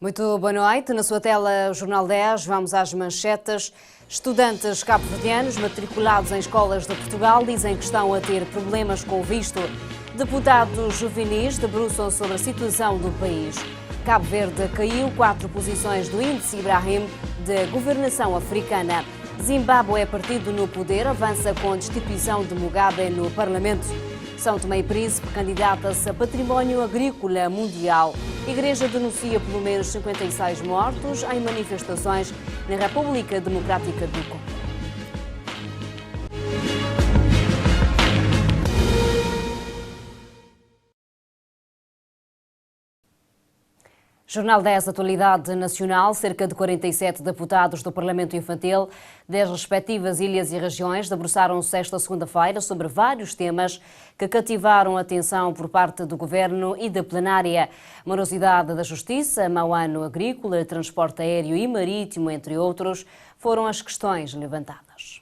Muito boa noite. Na sua tela, o Jornal 10, vamos às manchetes. Estudantes cabo-verdianos matriculados em escolas de Portugal dizem que estão a ter problemas com o visto. Deputados juvenis debruçam sobre a situação do país. Cabo Verde caiu 4 posições do índice Ibrahim de governação africana. Zimbábue, partido no poder, avança com a destituição de Mugabe no Parlamento. São Tomé e Príncipe candidata-se a Património Agrícola Mundial. Igreja denuncia pelo menos 56 mortos em manifestações na República Democrática do Congo. Jornal 10, Atualidade Nacional. Cerca de 47 deputados do Parlamento Infantil das respectivas ilhas e regiões debruçaram-se esta segunda-feira sobre vários temas que cativaram a atenção por parte do Governo e da plenária. Morosidade da Justiça, mau ano agrícola, transporte aéreo e marítimo, entre outros, foram as questões levantadas.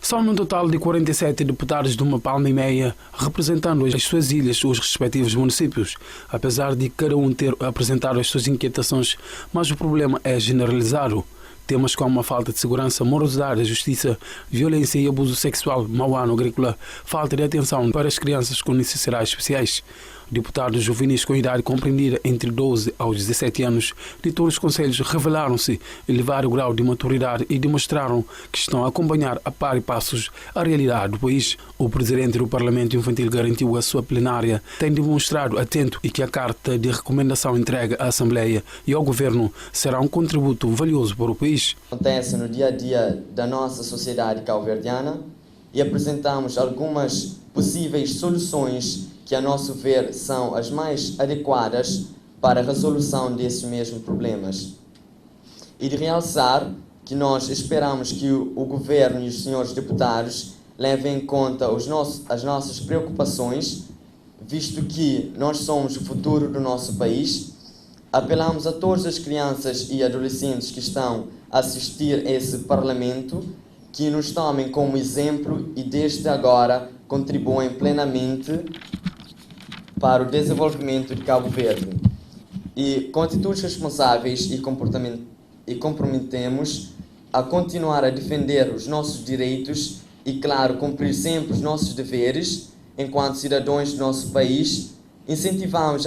São num total de 47 deputados de uma palma e meia, representando as suas ilhas, os respectivos municípios, apesar de cada um ter apresentado as suas inquietações, mas o problema é generalizado. Temas como a falta de segurança, morosidade da justiça, violência e abuso sexual, mau ano agrícola, falta de atenção para as crianças com necessidades especiais. Deputados juvenis com idade compreendida entre 12 aos 17 anos de todos os concelhos revelaram-se elevar o grau de maturidade e demonstraram que estão a acompanhar a par e passos a realidade do país. O presidente do Parlamento Infantil garantiu a sua plenária tem demonstrado atento e que a carta de recomendação entregue à Assembleia e ao Governo será um contributo valioso para o país. Acontece no dia a dia da nossa sociedade cabo-verdiana e apresentamos algumas possíveis soluções que, a nosso ver, são as mais adequadas para a resolução desses mesmos problemas. E de realçar que nós esperamos que o Governo e os senhores deputados levem em conta as nossas preocupações, visto que nós somos o futuro do nosso país. Apelamos a todas as crianças e adolescentes que estão a assistir a esse Parlamento que nos tomem como exemplo e desde agora contribuem plenamente para o desenvolvimento de Cabo Verde. E com atitudes responsáveis e comprometemos a continuar a defender os nossos direitos e, claro, cumprir sempre os nossos deveres enquanto cidadãos do nosso país. Incentivamos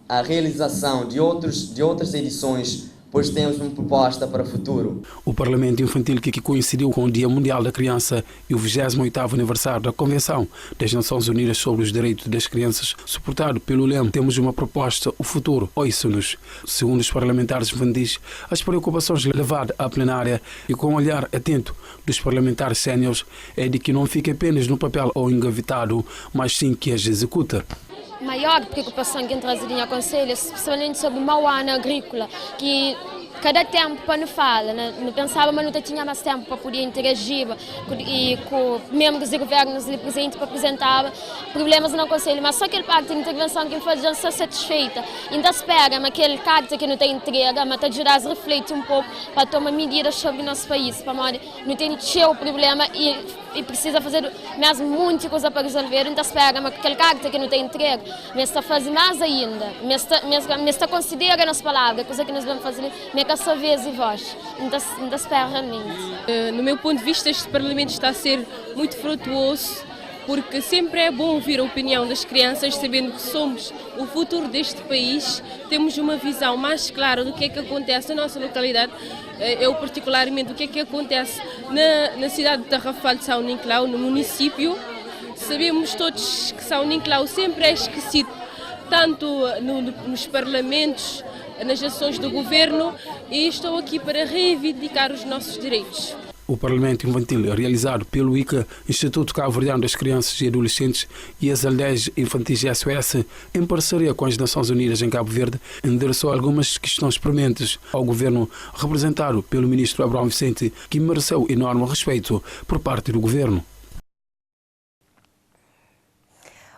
a realização de outras edições, pois temos uma proposta para o futuro. O Parlamento Infantil, que coincidiu com o Dia Mundial da Criança e o 28º aniversário da Convenção das Nações Unidas sobre os Direitos das Crianças, suportado pelo lema "Temos uma proposta, o futuro, ouça-nos". Segundo os parlamentares infantis, as preocupações levadas à plenária e com um olhar atento dos parlamentares séniores é de que não fique apenas no papel ou engavetado, mas sim que as executa. Maior preocupação que trazia ao Conselho, especialmente sobre o mau ano agrícola, que cada tempo quando fala, não pensava, mas não tinha mais tempo para poder interagir e com membros e governos ali presentes para apresentar problemas no Conselho, mas só aquele parte de intervenção que ele faz já está satisfeita. Ainda espera, mas aquele carta que não tem entrega, mas está ajudar a refletir um pouco para tomar medidas sobre o nosso país, para não ter o problema e precisa fazer mesmo muita coisa para resolver. Ainda espera, mas aquele carta que não tem entrega, mas está fazendo mais ainda, mas está considerando as palavras, coisa que nós vamos fazer, a sua vez e voz, ainda espera realmente. No meu ponto de vista, este Parlamento está a ser muito frutuoso, porque sempre é bom ouvir a opinião das crianças, sabendo que somos o futuro deste país, temos uma visão mais clara do que é que acontece na nossa localidade, eu particularmente o que é que acontece na cidade de Tarrafal de São Nicolau, no município. Sabemos todos que São Nicolau sempre é esquecido, tanto nos parlamentos, nas ações do Governo, e estou aqui para reivindicar os nossos direitos. O Parlamento Infantil, realizado pelo ICA, Instituto Cabo-Verdiano das Crianças e Adolescentes, e as aldeias infantis SOS, em parceria com as Nações Unidas em Cabo Verde, endereçou algumas questões prementes ao Governo, representado pelo ministro Abrão Vicente, que mereceu enorme respeito por parte do Governo.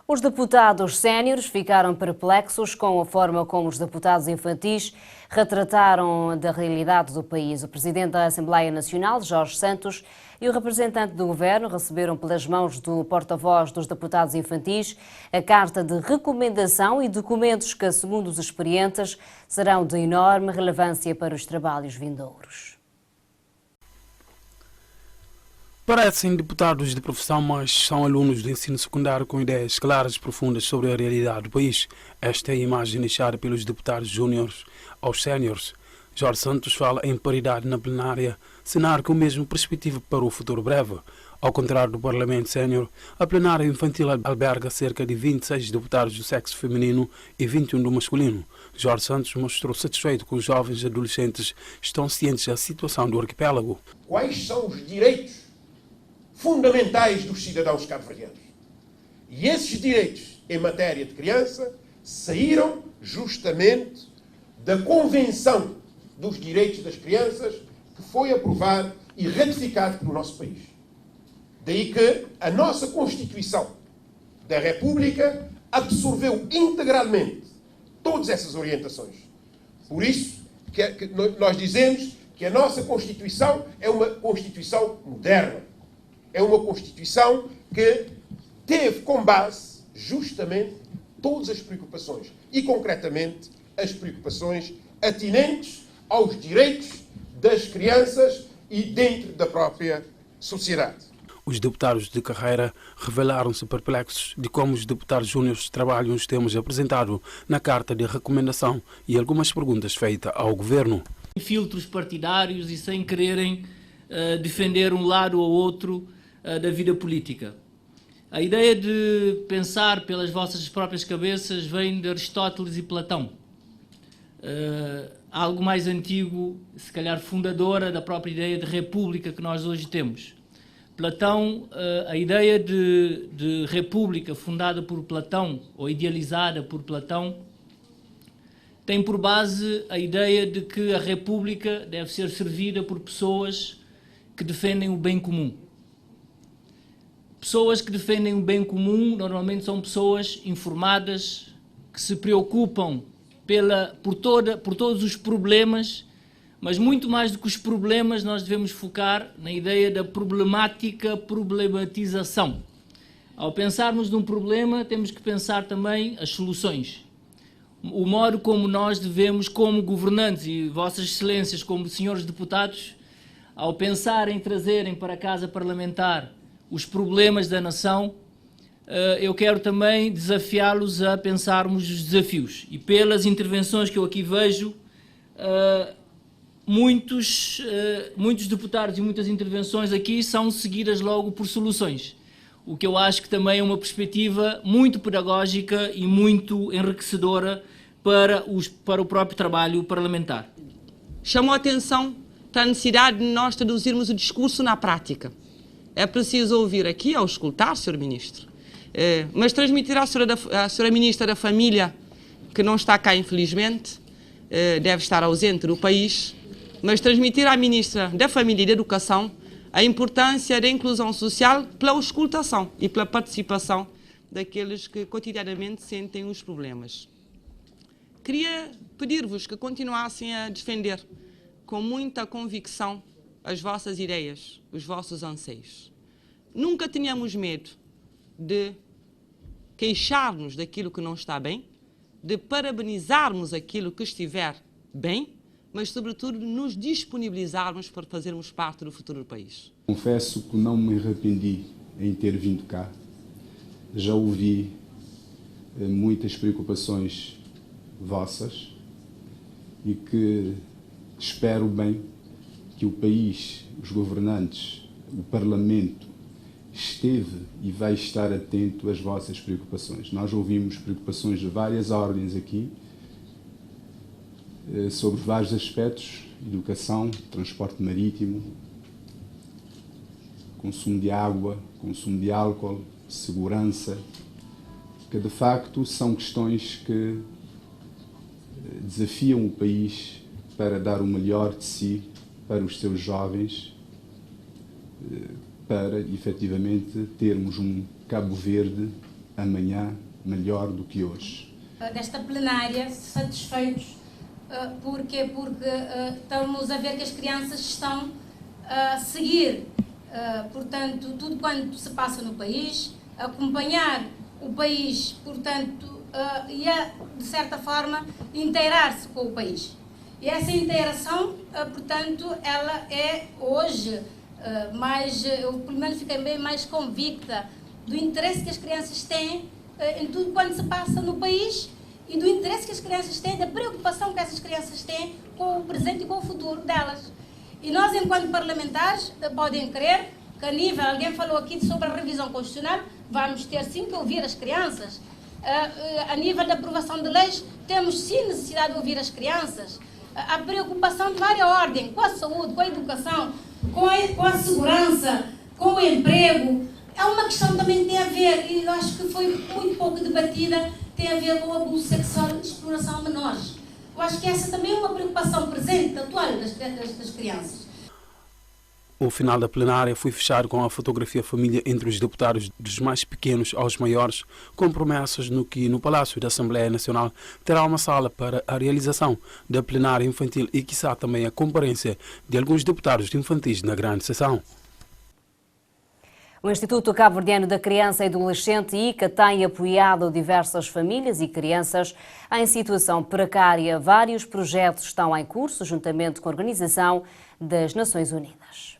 Os deputados séniores ficaram perplexos com a forma como os deputados infantis retrataram da realidade do país. O presidente da Assembleia Nacional, Jorge Santos, e o representante do governo receberam pelas mãos do porta-voz dos deputados infantis a carta de recomendação e documentos que, segundo os experientes, serão de enorme relevância para os trabalhos vindouros. Parecem deputados de profissão, mas são alunos do ensino secundário com ideias claras e profundas sobre a realidade do país. Esta é a imagem deixada pelos deputados júniores aos séniores. Jorge Santos fala em paridade na plenária, cenário com a mesma perspectiva para o futuro breve. Ao contrário do Parlamento Sénior, a plenária infantil alberga cerca de 26 deputados do sexo feminino e 21 do masculino. Jorge Santos mostrou satisfeito que os jovens e adolescentes estão cientes da situação do arquipélago. Quais são os direitos fundamentais dos cidadãos cabo-verdianos? E esses direitos em matéria de criança saíram justamente da Convenção dos Direitos das Crianças, que foi aprovado e ratificado pelo nosso país. Daí que a nossa Constituição da República absorveu integralmente todas essas orientações. Por isso que nós dizemos que a nossa Constituição é uma Constituição moderna. É uma Constituição que teve como base justamente todas as preocupações e, concretamente, as preocupações atinentes aos direitos das crianças e dentro da própria sociedade. Os deputados de carreira revelaram-se perplexos de como os deputados júniores trabalham os temas apresentados na carta de recomendação e algumas perguntas feitas ao governo. Filtros partidários e sem quererem defender um lado ou outro da vida política. A ideia de pensar pelas vossas próprias cabeças vem de Aristóteles e Platão. Algo mais antigo, se calhar fundadora da própria ideia de república que nós hoje temos. Platão, a ideia de república fundada por Platão, ou idealizada por Platão, tem por base a ideia de que a república deve ser servida por pessoas que defendem o bem comum. Pessoas que defendem o bem comum normalmente são pessoas informadas, que se preocupam por todos os problemas, mas muito mais do que os problemas nós devemos focar na ideia da problematização. Ao pensarmos num problema, temos que pensar também as soluções. O modo como nós devemos, como governantes e vossas excelências, como senhores deputados, ao pensar em trazerem para a Casa Parlamentar os problemas da nação, eu quero também desafiá-los a pensarmos os desafios. E pelas intervenções que eu aqui vejo, muitos deputados e muitas intervenções aqui são seguidas logo por soluções. O que eu acho que também é uma perspectiva muito pedagógica e muito enriquecedora para o próprio trabalho parlamentar. Chamou a atenção para a necessidade de nós traduzirmos o discurso na prática. É preciso ouvir aqui, ao escutar, Sr. Ministro, mas transmitir à Sra. Ministra da Família, que não está cá infelizmente, deve estar ausente do país, mas transmitir à Ministra da Família e da Educação a importância da inclusão social pela escutação e pela participação daqueles que cotidianamente sentem os problemas. Queria pedir-vos que continuassem a defender com muita convicção as vossas ideias, os vossos anseios. Nunca tenhamos medo de queixar-nos daquilo que não está bem, de parabenizarmos aquilo que estiver bem, mas, sobretudo, nos disponibilizarmos para fazermos parte do futuro do país. Confesso que não me arrependi em ter vindo cá. Já ouvi muitas preocupações vossas e que espero bem que o país, os governantes, o Parlamento, esteve e vai estar atento às vossas preocupações. Nós ouvimos preocupações de várias ordens aqui, sobre vários aspectos: educação, transporte marítimo, consumo de água, consumo de álcool, segurança, que de facto são questões que desafiam o país para dar o melhor de si para os seus jovens, para efetivamente termos um Cabo Verde amanhã melhor do que hoje. Desta plenária, satisfeitos, porque estamos a ver que as crianças estão a seguir, portanto, tudo quanto se passa no país, acompanhar o país, portanto, e de certa forma, inteirar-se com o país. E essa inteiração, portanto, ela é hoje eu pelo menos fiquei bem mais convicta do interesse que as crianças têm em tudo quanto se passa no país e do interesse que as crianças têm, da preocupação que essas crianças têm com o presente e com o futuro delas. E nós, enquanto parlamentares, podem crer que a nível, alguém falou aqui sobre a revisão constitucional, vamos ter sim que ouvir as crianças. A nível da aprovação de leis, temos sim necessidade de ouvir as crianças. A preocupação de várias ordens, com a saúde, com a educação, com a segurança, com o emprego, é uma questão também que tem a ver, e eu acho que foi muito pouco debatida, tem a ver com o abuso sexual e exploração de menores. Eu acho que essa também é uma preocupação presente, atual das crianças. O final da plenária foi fechado com a fotografia família entre os deputados, dos mais pequenos aos maiores, com promessas no que no Palácio da Assembleia Nacional terá uma sala para a realização da plenária infantil e, quiçá, também a comparência de alguns deputados infantis na grande sessão. O Instituto Cabo-Verdiano da Criança e Adolescente, ICA, tem apoiado diversas famílias e crianças em situação precária. Vários projetos estão em curso, juntamente com a Organização das Nações Unidas.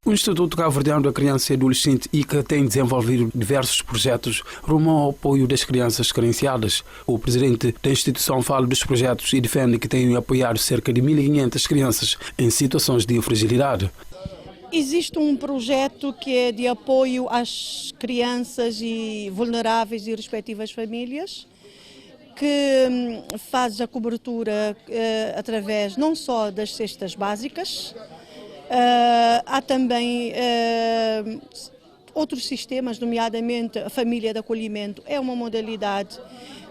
O Instituto Cabo-Verdiano da Criança e Adolescente, ICA, tem desenvolvido diversos projetos rumo ao apoio das crianças carenciadas. O presidente da instituição fala dos projetos e defende que tem apoiado cerca de 1.500 crianças em situações de fragilidade. Existe um projeto que é de apoio às crianças e vulneráveis e respectivas famílias, que faz a cobertura através não só das cestas básicas, há também outros sistemas, nomeadamente a família de acolhimento, é uma modalidade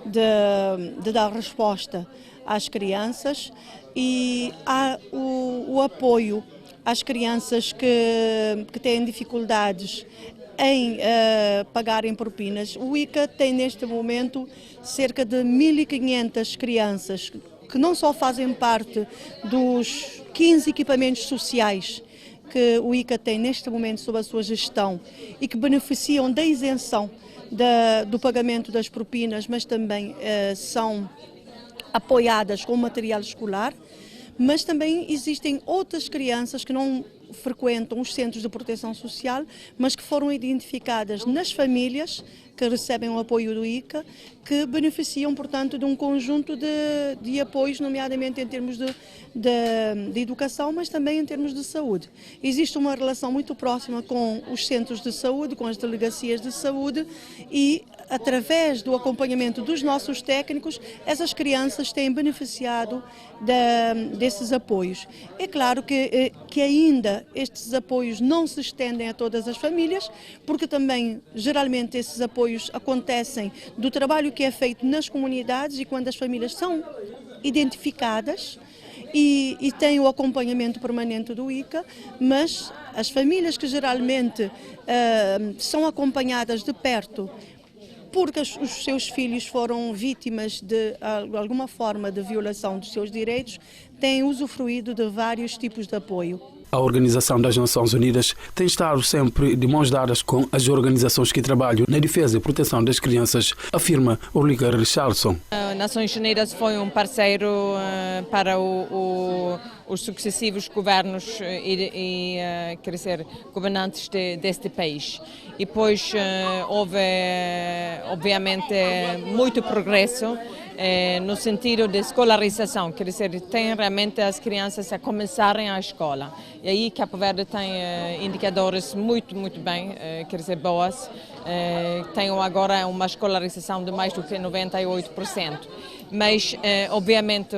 de dar resposta às crianças, e há o apoio às crianças que têm dificuldades em pagarem propinas. O ICA tem neste momento cerca de 1.500 crianças que não só fazem parte dos 15 equipamentos sociais que o ICA tem neste momento sob a sua gestão e que beneficiam da isenção do pagamento das propinas, mas também são apoiadas com material escolar. Mas também existem outras crianças que não frequentam os centros de proteção social, mas que foram identificadas nas famílias que recebem o apoio do ICA, que beneficiam, portanto, de um conjunto de apoios, nomeadamente em termos de educação, mas também em termos de saúde. Existe uma relação muito próxima com os centros de saúde, com as delegacias de saúde, e através do acompanhamento dos nossos técnicos, essas crianças têm beneficiado desses apoios. É claro que ainda estes apoios não se estendem a todas as famílias, porque também, geralmente, esses apoios acontecem do trabalho que é feito nas comunidades e quando as famílias são identificadas e têm o acompanhamento permanente do ICA, mas as famílias que geralmente são acompanhadas de perto porque os seus filhos foram vítimas de alguma forma de violação dos seus direitos, têm usufruído de vários tipos de apoio. A Organização das Nações Unidas tem estado sempre de mãos dadas com as organizações que trabalham na defesa e proteção das crianças, afirma Ulrika Richardson. As Nações Unidas foi um parceiro para os sucessivos governos e quer dizer, governantes deste país. E depois houve, obviamente, muito progresso no sentido de escolarização, quer dizer, tem realmente as crianças a começarem a escola. E aí Cabo Verde tem indicadores muito bem, quer dizer, boas. Tem agora uma escolarização de mais do que 98%. Mas, obviamente,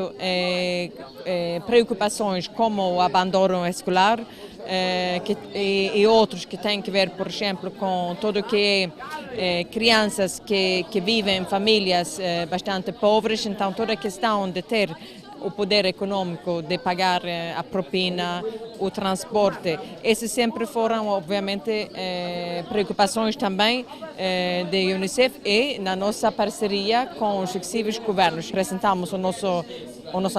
preocupações como o abandono escolar e outros que têm que ver, por exemplo, com tudo o que é crianças que vivem em famílias bastante pobres, então toda a questão de ter o poder econômico de pagar a propina, o transporte. Essas sempre foram, obviamente, preocupações também da Unicef e na nossa parceria com os sucessivos governos. Apresentamos o nosso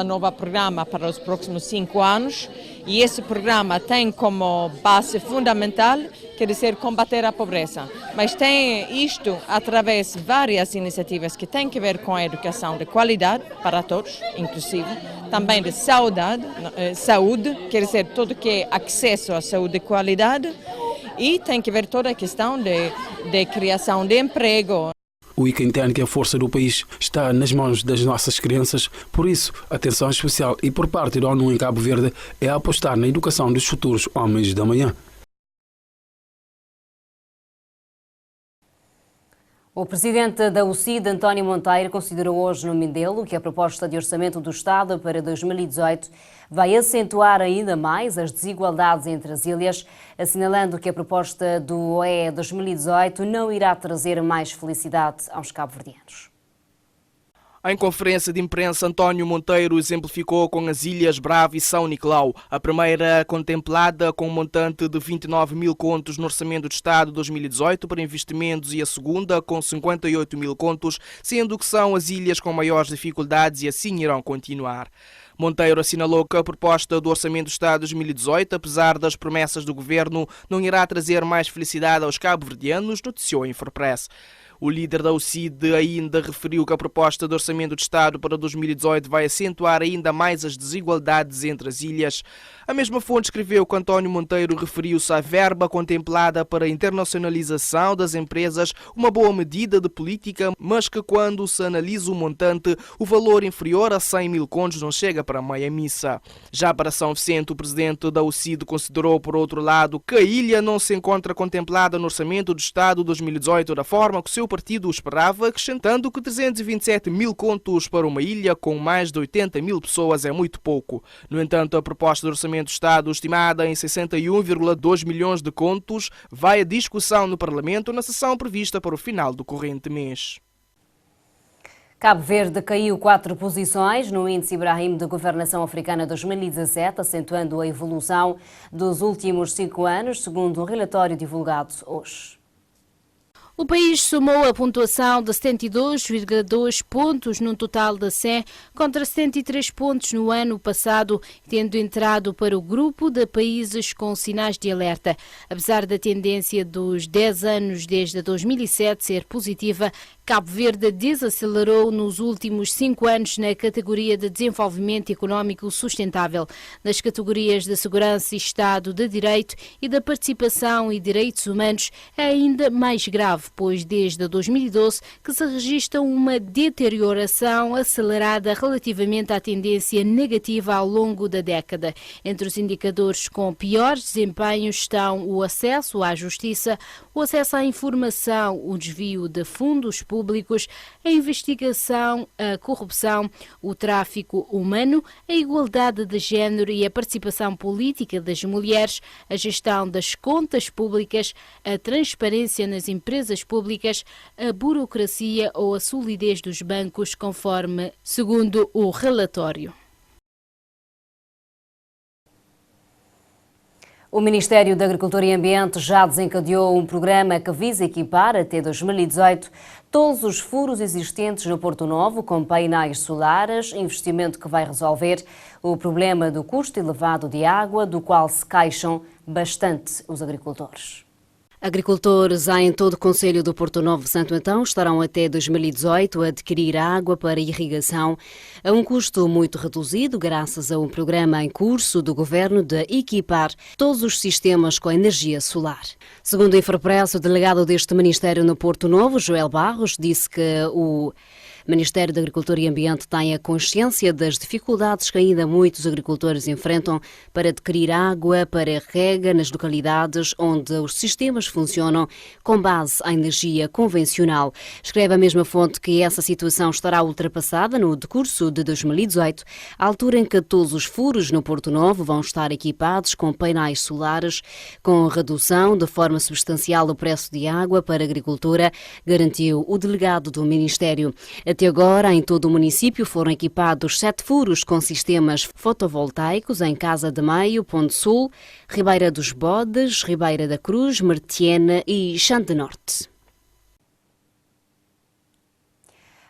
novo programa para os próximos 5 anos e esse programa tem como base fundamental, quer dizer, combater a pobreza. Mas tem isto através de várias iniciativas que têm a ver com a educação de qualidade para todos, inclusive, também de saúde, quer dizer, tudo que é acesso à saúde de qualidade e tem a ver toda a questão de criação de emprego. O ICA entende que a força do país está nas mãos das nossas crianças, por isso, atenção especial e por parte da ONU em Cabo Verde é apostar na educação dos futuros homens da manhã. O presidente da UCID, António Monteiro, considerou hoje no Mindelo que a proposta de orçamento do Estado para 2018 vai acentuar ainda mais as desigualdades entre as ilhas, assinalando que a proposta do OE 2018 não irá trazer mais felicidade aos cabo-verdianos. Em conferência de imprensa, António Monteiro exemplificou com as ilhas Brava e São Nicolau, a primeira contemplada com um montante de 29 mil contos no Orçamento do Estado 2018 para investimentos e a segunda com 58 mil contos, sendo que são as ilhas com maiores dificuldades e assim irão continuar. Monteiro assinalou que a proposta do Orçamento do Estado 2018, apesar das promessas do governo, não irá trazer mais felicidade aos cabo-verdianos, noticiou a Infopress. O líder da UCID ainda referiu que a proposta de Orçamento do Estado para 2018 vai acentuar ainda mais as desigualdades entre as ilhas. A mesma fonte escreveu que António Monteiro referiu-se à verba contemplada para a internacionalização das empresas, uma boa medida de política, mas que quando se analisa o montante, o valor inferior a 100 mil contos não chega para meia missa. Já para São Vicente, o presidente da UCID considerou, por outro lado, que a ilha não se encontra contemplada no Orçamento do Estado 2018 da forma que o seu partido o esperava, acrescentando que 327 mil contos para uma ilha com mais de 80 mil pessoas é muito pouco. No entanto, a proposta do Orçamento do Estado, estimada em 61,2 milhões de contos, vai à discussão no Parlamento na sessão prevista para o final do corrente mês. Cabo Verde caiu 4 posições no Índice Ibrahim de Governação Africana 2017, acentuando a evolução dos últimos 5 anos, segundo um relatório divulgado hoje. O país somou a pontuação de 72,2 pontos num total de 100, contra 73 pontos no ano passado, tendo entrado para o grupo de países com sinais de alerta. Apesar da tendência dos 10 anos desde 2007 ser positiva, Cabo Verde desacelerou nos últimos 5 anos na categoria de desenvolvimento económico sustentável. Nas categorias de segurança e Estado de Direito e da participação e direitos humanos é ainda mais grave, pois desde 2012 que se registra uma deterioração acelerada relativamente à tendência negativa ao longo da década. Entre os indicadores com piores desempenhos estão o acesso à justiça, o acesso à informação, o desvio de fundos públicos, a investigação, a corrupção, o tráfico humano, a igualdade de género e a participação política das mulheres, a gestão das contas públicas, a transparência nas empresas públicas, a burocracia ou a solidez dos bancos, conforme segundo o relatório. O Ministério da Agricultura e Ambiente já desencadeou um programa que visa equipar até 2018 todos os furos existentes no Porto Novo com painéis solares, investimento que vai resolver o problema do custo elevado de água, do qual se queixam bastante os agricultores. Agricultores em todo o concelho do Porto Novo Santo Antão estarão até 2018 a adquirir água para irrigação a um custo muito reduzido, graças a um programa em curso do Governo de equipar todos os sistemas com energia solar. Segundo a Infopress, o delegado deste Ministério no Porto Novo, Joel Barros, disse que o Ministério da Agricultura e Ambiente tem a consciência das dificuldades que ainda muitos agricultores enfrentam para adquirir água para rega nas localidades onde os sistemas funcionam com base em energia convencional. Escreve a mesma fonte que essa situação estará ultrapassada no decurso de 2018, à altura em que todos os furos no Porto Novo vão estar equipados com painéis solares, com redução de forma substancial do preço de água para a agricultura, garantiu o delegado do Ministério. Até agora, em todo o município, foram equipados 7 furos com sistemas fotovoltaicos em Casa de Maio, Ponte Sul, Ribeira dos Bodes, Ribeira da Cruz, Martiena e Xande Norte.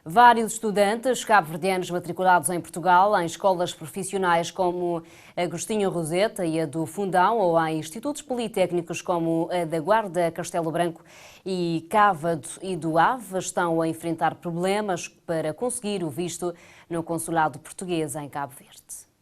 Vários estudantes cabo-verdianos matriculados em Portugal em escolas profissionais como Agostinho Roseta e a do Fundão ou em institutos politécnicos como a da Guarda, Castelo Branco e Cávado e do Ave estão a enfrentar problemas para conseguir o visto no consulado português em Cabo Verde.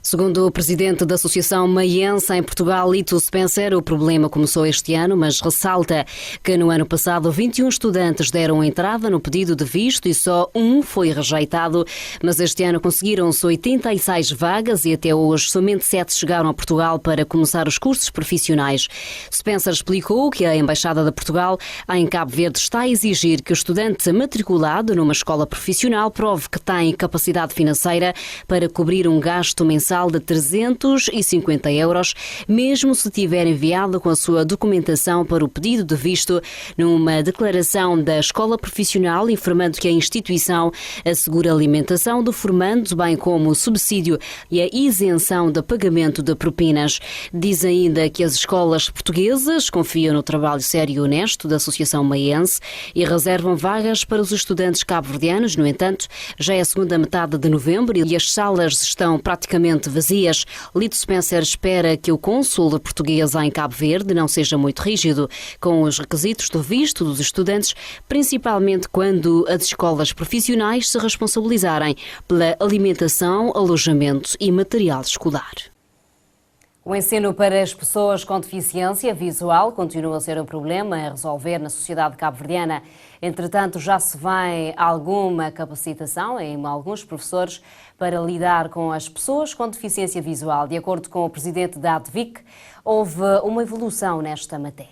Segundo o presidente da Associação Maiense em Portugal, Lito Spencer, o problema começou este ano, mas ressalta que no ano passado 21 estudantes deram entrada no pedido de visto e só um foi rejeitado, mas este ano conseguiram-se 86 vagas e até hoje somente 7 chegaram a Portugal para começar os cursos profissionais. Spencer explicou que a Embaixada de Portugal em Cabo Verde está a exigir que o estudante matriculado numa escola profissional prove que tem capacidade financeira para cobrir um gasto mensal de 350 euros, mesmo se tiver enviado com a sua documentação para o pedido de visto numa declaração da escola profissional, informando que a instituição assegura a alimentação do formando, bem como o subsídio e a isenção de pagamento de propinas. Diz ainda que as escolas portuguesas confiam no trabalho sério e honesto da Associação Maiense e reservam vagas para os estudantes cabo-verdianos. No entanto, já é a segunda metade de novembro e as salas estão praticamente vazias. Lito Spencer espera que o cônsul português em Cabo Verde não seja muito rígido com os requisitos do visto dos estudantes, principalmente quando as escolas profissionais se responsabilizarem pela alimentação, alojamento e material escolar. O ensino para as pessoas com deficiência visual continua a ser um problema a resolver na sociedade cabo-verdiana. Entretanto, já se vê alguma capacitação em alguns professores para lidar com as pessoas com deficiência visual. De acordo com o presidente da ADVIC, houve uma evolução nesta matéria.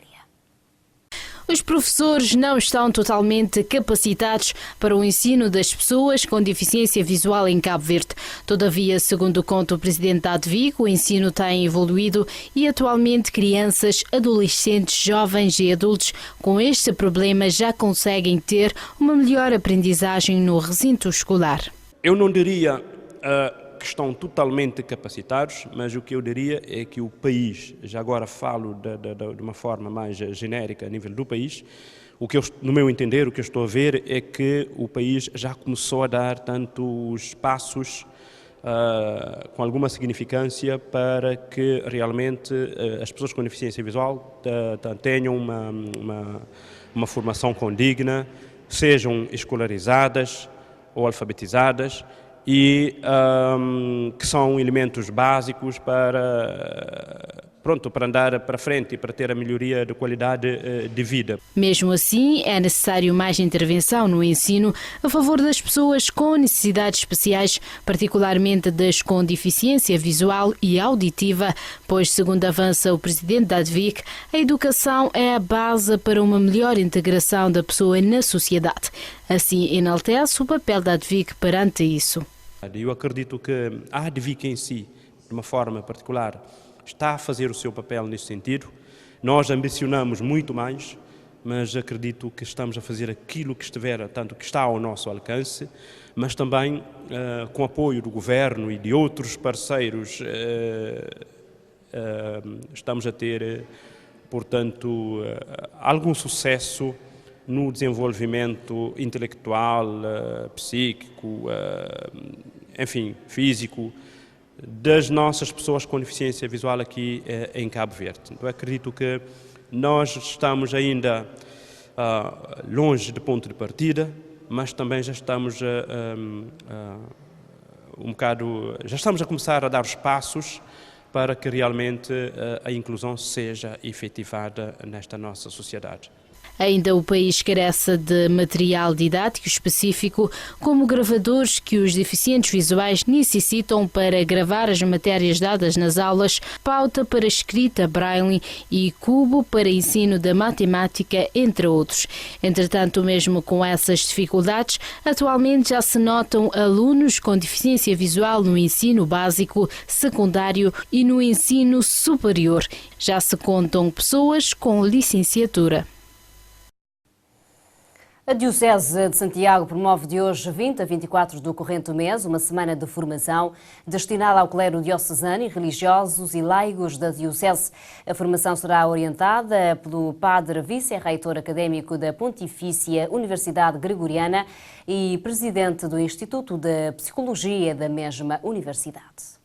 Os professores não estão totalmente capacitados para o ensino das pessoas com deficiência visual em Cabo Verde. Todavia, segundo conta o presidente da ADVIC, o ensino tem evoluído e atualmente crianças, adolescentes, jovens e adultos com este problema já conseguem ter uma melhor aprendizagem no recinto escolar. Eu não diria que estão totalmente capacitados, mas o que eu diria é que o país, já agora falo de uma forma mais genérica a nível do país, no meu entender, o que eu estou a ver é que o país já começou a dar tantos passos com alguma significância para que realmente as pessoas com deficiência visual tenham uma formação condigna, sejam escolarizadas ou alfabetizadas, e que são elementos básicos para andar para frente e para ter a melhoria de qualidade de vida. Mesmo assim, é necessário mais intervenção no ensino a favor das pessoas com necessidades especiais, particularmente das com deficiência visual e auditiva, pois, segundo avança o presidente da ADVIC, a educação é a base para uma melhor integração da pessoa na sociedade. Assim, enaltece o papel da ADVIC perante isso. Eu acredito que a ADVIC em si, de uma forma particular, está a fazer o seu papel nesse sentido. Nós ambicionamos muito mais, mas acredito que estamos a fazer aquilo que estiver, tanto que está ao nosso alcance, mas também com apoio do Governo e de outros parceiros, estamos a ter, portanto, algum sucesso no desenvolvimento intelectual, psíquico, enfim, físico, das nossas pessoas com deficiência visual aqui em Cabo Verde. Então, acredito que nós estamos ainda longe do ponto de partida, mas também já estamos já estamos a começar a dar os passos para que realmente a inclusão seja efetivada nesta nossa sociedade. Ainda o país carece de material didático específico, como gravadores que os deficientes visuais necessitam para gravar as matérias dadas nas aulas, pauta para escrita braille e cubo para ensino da matemática, entre outros. Entretanto, mesmo com essas dificuldades, atualmente já se notam alunos com deficiência visual no ensino básico, secundário e no ensino superior. Já se contam pessoas com licenciatura. A Diocese de Santiago promove de hoje 20 a 24 do corrente mês uma semana de formação destinada ao clero diocesano e religiosos e laigos da Diocese. A formação será orientada pelo padre vice-reitor académico da Pontifícia Universidade Gregoriana e presidente do Instituto de Psicologia da mesma universidade.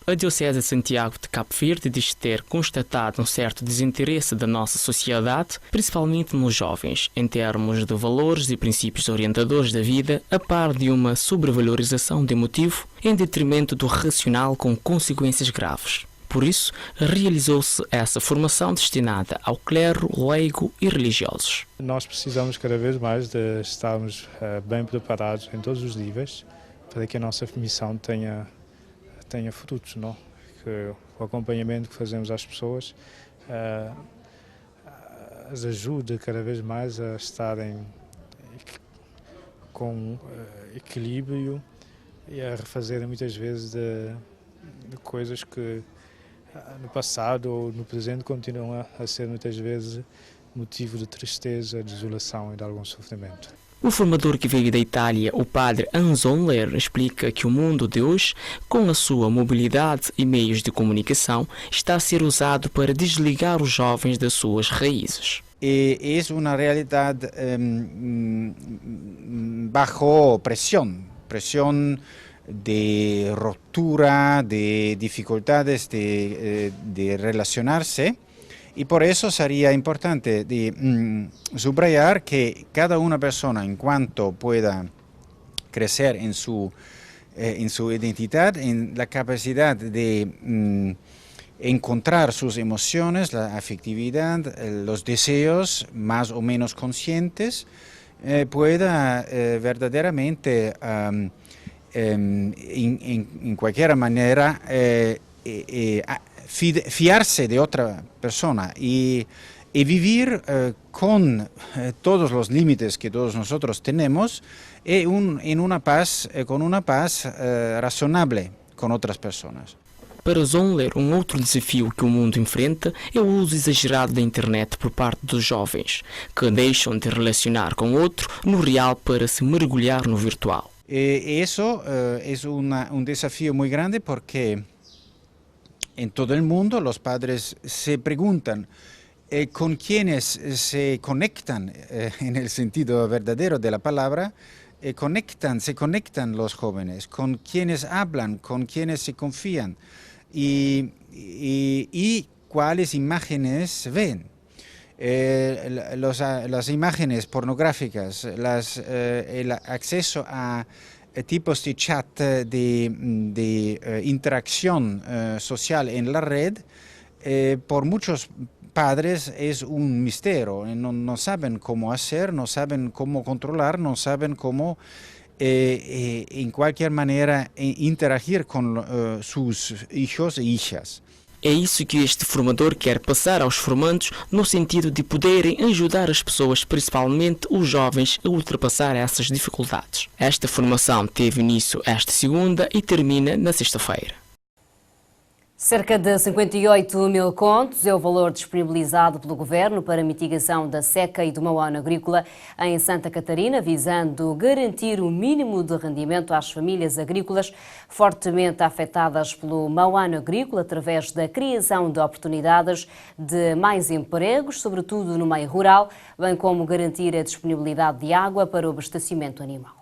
A Diocese de Santiago de Cabo Verde diz ter constatado um certo desinteresse da nossa sociedade, principalmente nos jovens, em termos de valores e princípios orientadores da vida, a par de uma sobrevalorização do emotivo em detrimento do racional com consequências graves. Por isso, realizou-se essa formação destinada ao clero, leigo e religiosos. Nós precisamos cada vez mais de estarmos bem preparados em todos os níveis para que a nossa missão tenha frutos, não? Que o acompanhamento que fazemos às pessoas as ajude cada vez mais a estarem com equilíbrio e a refazerem muitas vezes de coisas que no passado ou no presente continuam a ser muitas vezes motivo de tristeza, de desolação e de algum sofrimento. O formador que veio da Itália, o padre Anzonler, explica que o mundo de hoje, com a sua mobilidade e meios de comunicação, está a ser usado para desligar os jovens das suas raízes. É uma realidade bajo presión de ruptura, de dificultades de relacionarse. Y por eso sería importante subrayar que cada una persona, en cuanto pueda crecer en su identidad, en la capacidad de encontrar sus emociones, la afectividad, los deseos más o menos conscientes, pueda verdaderamente, en cualquier manera, fiarse de otra persona y vivir con todos los límites que todos nosotros tenemos con una paz razonable con outras pessoas. Para Zonler, outro desafio que o mundo enfrenta é o uso exagerado da internet por parte dos jovens, que deixam de relacionar com outro no real para se mergulhar no virtual. Eso es un desafío muy grande porque en todo el mundo los padres se preguntan con quiénes se conectan, en el sentido verdadero de la palabra, se conectan los jóvenes, con quienes hablan, con quienes se confían y cuáles imágenes ven. Las imágenes pornográficas, el acceso a tipos de chat, de interacción social en la red, por muchos padres es un misterio. No saben cómo hacer, no saben cómo controlar, no saben cómo en cualquier manera interagir con sus hijos e hijas. É isso que este formador quer passar aos formandos no sentido de poderem ajudar as pessoas, principalmente os jovens, a ultrapassar essas dificuldades. Esta formação teve início esta segunda e termina na sexta-feira. Cerca de 58 mil contos é o valor disponibilizado pelo Governo para a mitigação da seca e do mau ano agrícola em Santa Catarina, visando garantir o mínimo de rendimento às famílias agrícolas fortemente afetadas pelo mau ano agrícola através da criação de oportunidades de mais empregos, sobretudo no meio rural, bem como garantir a disponibilidade de água para o abastecimento animal.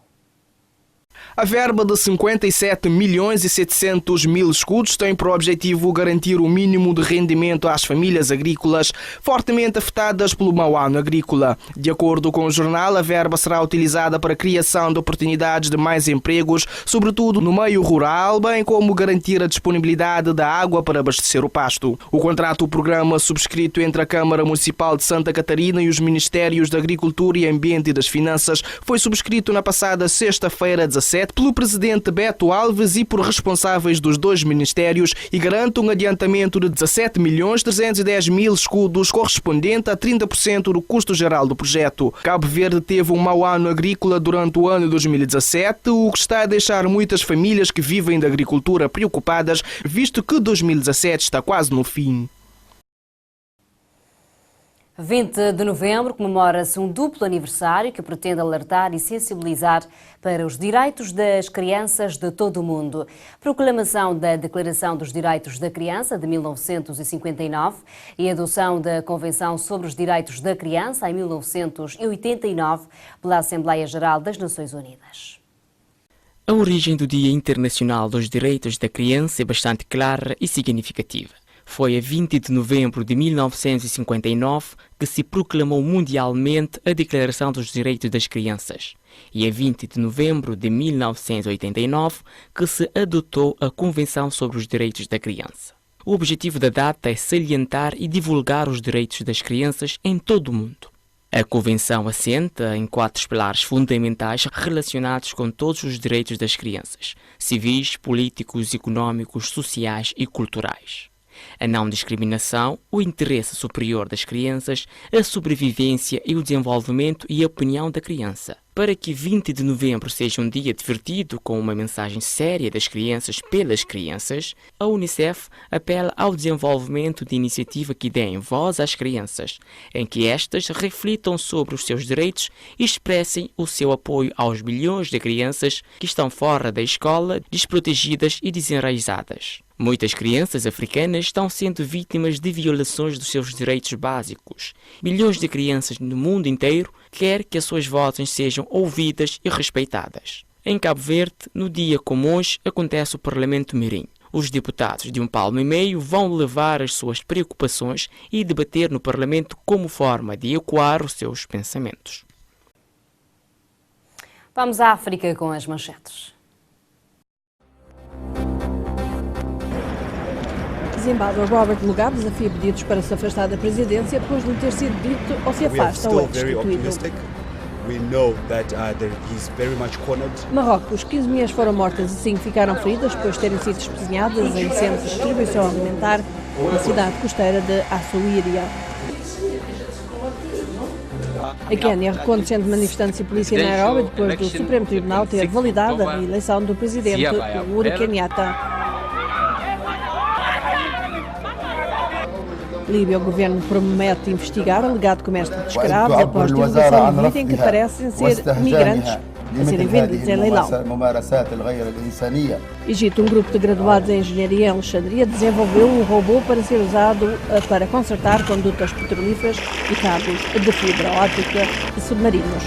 A verba de 57 milhões e 700 mil escudos tem por objetivo garantir o mínimo de rendimento às famílias agrícolas fortemente afetadas pelo mau ano agrícola. De acordo com o jornal, a verba será utilizada para a criação de oportunidades de mais empregos, sobretudo no meio rural, bem como garantir a disponibilidade da água para abastecer o pasto. O contrato-programa subscrito entre a Câmara Municipal de Santa Catarina e os Ministérios da Agricultura e Ambiente e das Finanças foi subscrito na passada sexta-feira, 17, pelo presidente Beto Alves e por responsáveis dos dois ministérios e garante um adiantamento de 17 milhões 310 mil escudos, correspondente a 30% do custo geral do projeto. Cabo Verde teve um mau ano agrícola durante o ano 2017, o que está a deixar muitas famílias que vivem da agricultura preocupadas, visto que 2017 está quase no fim. 20 de novembro comemora-se um duplo aniversário que pretende alertar e sensibilizar para os direitos das crianças de todo o mundo. Proclamação da Declaração dos Direitos da Criança de 1959 e adoção da Convenção sobre os Direitos da Criança em 1989 pela Assembleia Geral das Nações Unidas. A origem do Dia Internacional dos Direitos da Criança é bastante clara e significativa. Foi a 20 de novembro de 1959 que se proclamou mundialmente a Declaração dos Direitos das Crianças e a 20 de novembro de 1989 que se adotou a Convenção sobre os Direitos da Criança. O objetivo da data é salientar e divulgar os direitos das crianças em todo o mundo. A Convenção assenta em 4 pilares fundamentais relacionados com todos os direitos das crianças, civis, políticos, econômicos, sociais e culturais. A não discriminação, o interesse superior das crianças, a sobrevivência e o desenvolvimento e a opinião da criança. Para que 20 de novembro seja um dia divertido com uma mensagem séria das crianças pelas crianças, a Unicef apela ao desenvolvimento de iniciativa que deem voz às crianças, em que estas reflitam sobre os seus direitos e expressem o seu apoio aos milhões de crianças que estão fora da escola, desprotegidas e desenraizadas. Muitas crianças africanas estão sendo vítimas de violações dos seus direitos básicos. Milhões de crianças no mundo inteiro querem que as suas vozes sejam ouvidas e respeitadas. Em Cabo Verde, no dia como hoje, acontece o Parlamento Mirim. Os deputados de 1,5 palmo vão levar as suas preocupações e debater no Parlamento como forma de ecoar os seus pensamentos. Vamos à África com as manchetes. Zimbábue, Robert Mugabe desafia pedidos para se afastar da presidência depois de lhe ter sido dito ou se afasta ou é destituído. Marrocos, 15 mulheres foram mortas e 5 ficaram feridas depois de terem sido espezinhadas em centros de distribuição alimentar na cidade costeira de Açuíria. A Quênia reconde centro de manifestantes e polícia em Nairobi depois do Supremo Tribunal ter validado a reeleição do presidente Uhuru Kenyatta. Líbia, o governo promete investigar alegado comércio de escravos após divulgação de vídeo em que parecem ser migrantes a serem vendidos em leilão. Egito, um grupo de graduados em engenharia em Alexandria desenvolveu um robô para ser usado para consertar condutas petrolíferas e cabos de fibra óptica de submarinos.